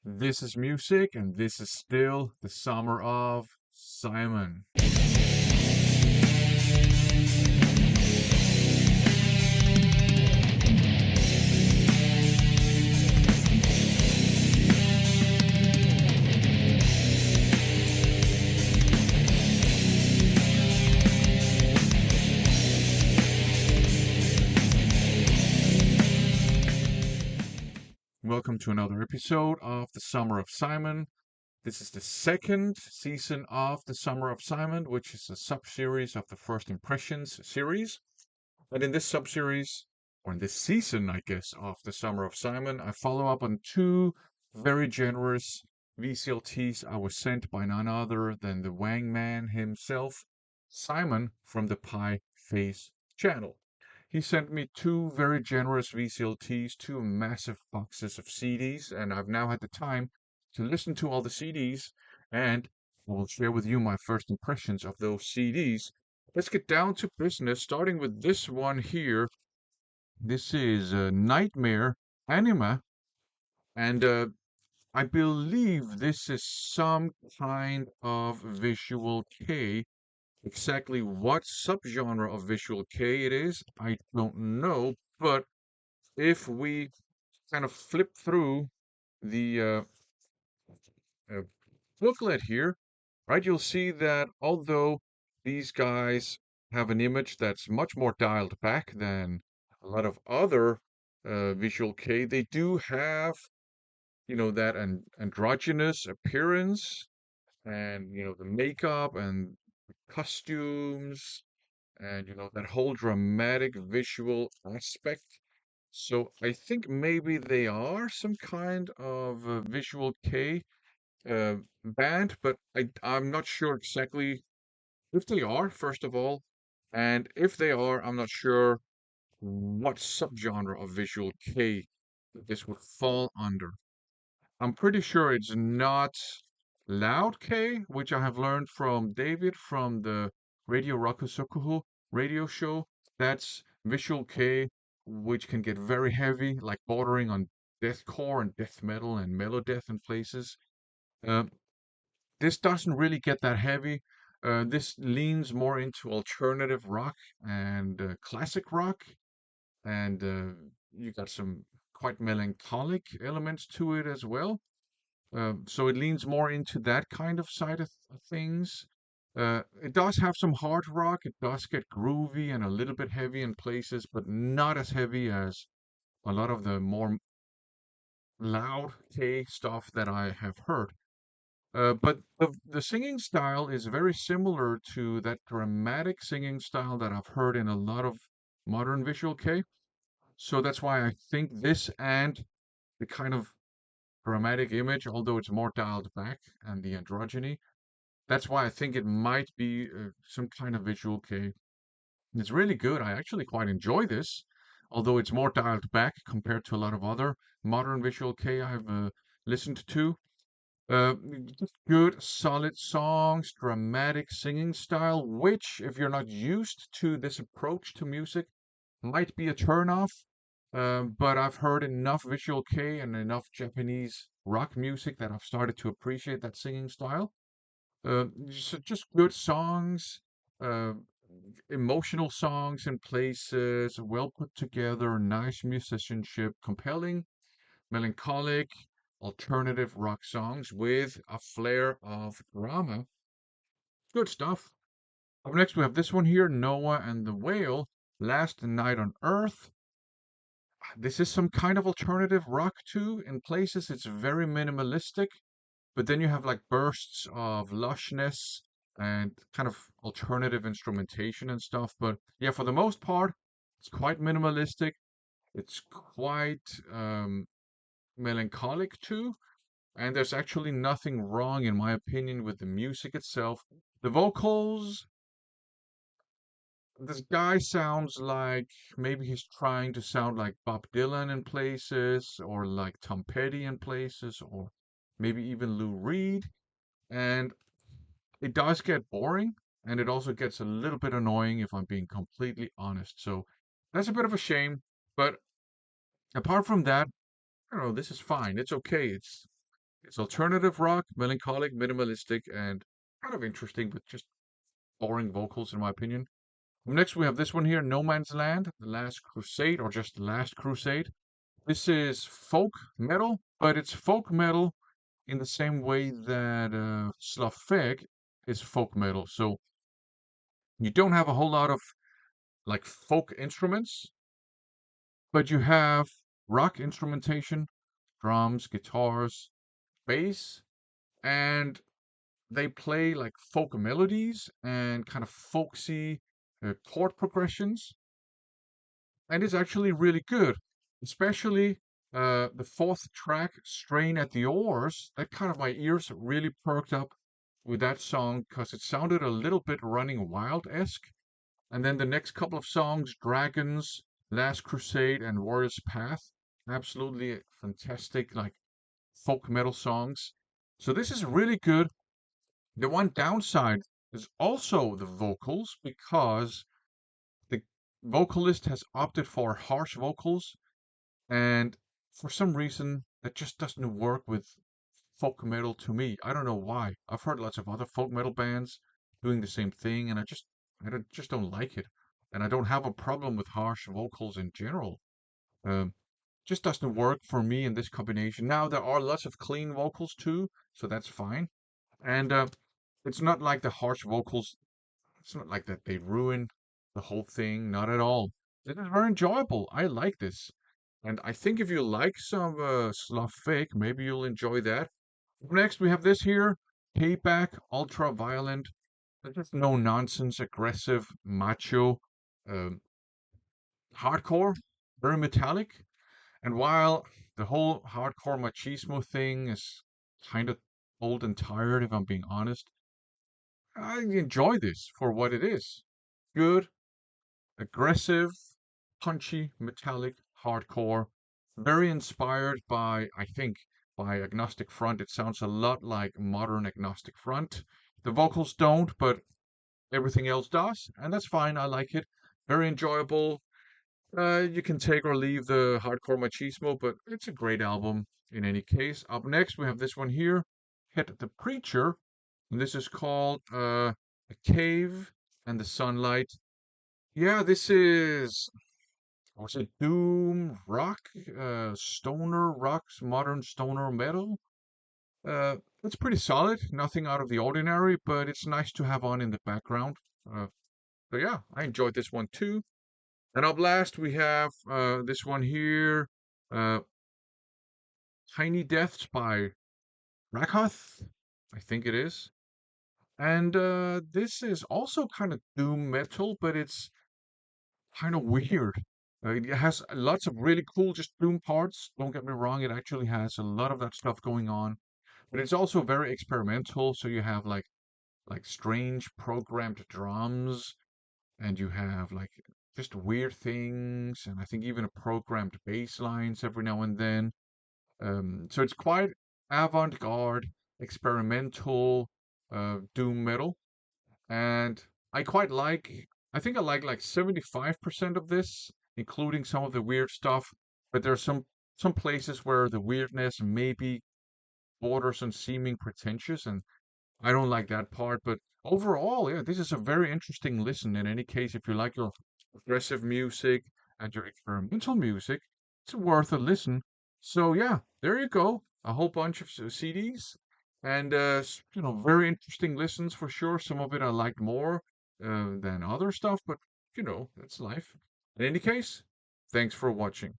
This is music, and this is still the summer of Simon. Welcome to another episode of the Summer of Simon. This is the second season of the Summer of Simon, which is a sub-series of the First Impressions series. And in this sub-series, or in this season, I guess, of the Summer of Simon, I follow up on two very generous VCLTs I was sent by none other than the Wang Man himself, Simon from the Pie Face channel. He sent me two very generous VCLTs, two massive boxes of CDs, and I've now had the time to listen to all the CDs, and I will share with you my first impressions of those CDs. Let's get down to business, starting with this one here. This is Nightmare Anima, and I believe this is some kind of visual K. Exactly what subgenre of visual K it is, I don't know, but if we kind of flip through the uh, booklet here, right, you'll see that although these guys have an image that's much more dialed back than a lot of other visual K, they do have, that androgynous appearance and, the makeup and costumes and, that whole dramatic visual aspect. So I think maybe they are some kind of visual K uh, band, but I'm not sure exactly if they are, first of all, and if they are, I'm not sure what subgenre of visual K that this would fall under. I'm pretty sure it's not loud K, which I have learned from David from the Radio Rakusokuhu radio show. That's visual K, which can get very heavy, like bordering on deathcore and death metal and melodeath in places. Uh, this doesn't really get that heavy. This leans more into alternative rock and classic rock, and you got some quite melancholic elements to it as well. So it leans more into that kind of side of things. It does have some hard rock. It does get groovy and a little bit heavy in places, but not as heavy as a lot of the more loud K stuff that I have heard. But the singing style is very similar to that dramatic singing style that I've heard in a lot of modern visual K. So that's why I think this and the kind of dramatic image, although it's more dialed back and the androgyny, that's why I think it might be some kind of visual K. It's really good. I actually quite enjoy this, although it's more dialed back compared to a lot of other modern visual K I've listened to. Uh, just good, solid songs, dramatic singing style, which, if you're not used to this approach to music, might be a turnoff. But I've heard enough visual K and enough Japanese rock music that I've started to appreciate that singing style. Just good songs, uh, emotional songs in places, well put together, nice musicianship, compelling, melancholic, alternative rock songs with a flair of drama. Good stuff. Up next, we have this one here, Noah and the Whale, Last Night on Earth. This is some kind of alternative rock too. In places, it's very minimalistic, but then you have like bursts of lushness and kind of alternative instrumentation and stuff. But yeah, for the most part, it's quite minimalistic. It's quite melancholic too. And there's actually nothing wrong, in my opinion, with the music itself. The vocals, this guy sounds like maybe he's trying to sound like Bob Dylan in places, or like Tom Petty in places, or maybe even Lou Reed. And it does get boring, and it also gets a little bit annoying if I'm being completely honest. So that's a bit of a shame. But apart from that, I don't know, this is fine. It's okay. It's alternative rock, melancholic, minimalistic, and kind of interesting, but just boring vocals in my opinion. Next, we have this one here, No Man's Land, The Last Crusade, or just The Last Crusade. This is folk metal, but it's folk metal in the same way that Slavfeg is folk metal. So you don't have a whole lot of like folk instruments, but you have rock instrumentation, drums, guitars, bass, and they play like folk melodies and kind of folksy chord progressions, and it's actually really good. Especially the fourth track, "Strain at the Oars." That kind of my ears really perked up with that song because it sounded a little bit Running Wild-esque. And then the next couple of songs, "Dragons," "Last Crusade," and "Warrior's Path," absolutely fantastic, like folk metal songs. So this is really good. The one downside is also the vocals because the vocalist has opted for harsh vocals, and for some reason that just doesn't work with folk metal to me. I don't know why. I've heard lots of other folk metal bands doing the same thing, and just don't like it. And I don't have a problem with harsh vocals in general. Um, just doesn't work for me in this combination. Now there are lots of clean vocals too, so that's fine. And it's not like the harsh vocals. It's not like that they ruin the whole thing. Not at all. It is very enjoyable. I like this. And I think if you like some Slav fake, maybe you'll enjoy that. Next, we have this here, Payback, ultra violent, just no nonsense, aggressive, macho, um, hardcore, very metallic. And while the whole hardcore machismo thing is kind of old and tired, if I'm being honest, I enjoy this for what it is. Good, aggressive, punchy, metallic, hardcore, very inspired by, I think, by Agnostic Front. It sounds a lot like modern Agnostic Front. The vocals don't, but everything else does, and that's fine. I like it. Very enjoyable. You can take or leave the hardcore machismo, but it's a great album in any case. Up next, we have this one here, Hit the Preacher, and this is called A Cave and the Sunlight. Yeah, this is was it doom rock, stoner rocks, modern stoner metal? It's pretty solid, nothing out of the ordinary, but it's nice to have on in the background. Uh, so yeah, I enjoyed this one too. And up last we have this one here, uh, Tiny Deaths by Rakoth, I think it is. And this is also kind of doom metal, but it's kind of weird. It has lots of really cool just doom parts. Don't get me wrong, it actually has a lot of that stuff going on, but it's also very experimental. So you have like strange programmed drums, and you have like just weird things, and I think even a programmed bass lines every now and then. So it's quite avant-garde, experimental doom metal, and I quite like. I think I like 75% of this, including some of the weird stuff. But there's some places where the weirdness maybe borders on seeming pretentious, and I don't like that part. But overall, yeah, this is a very interesting listen. In any case, if you like your aggressive music and your experimental music, it's worth a listen. So yeah, there you go. A whole bunch of CDs, and very interesting listens for sure. Some of it I liked more than other stuff, but that's life. In any case, thanks for watching.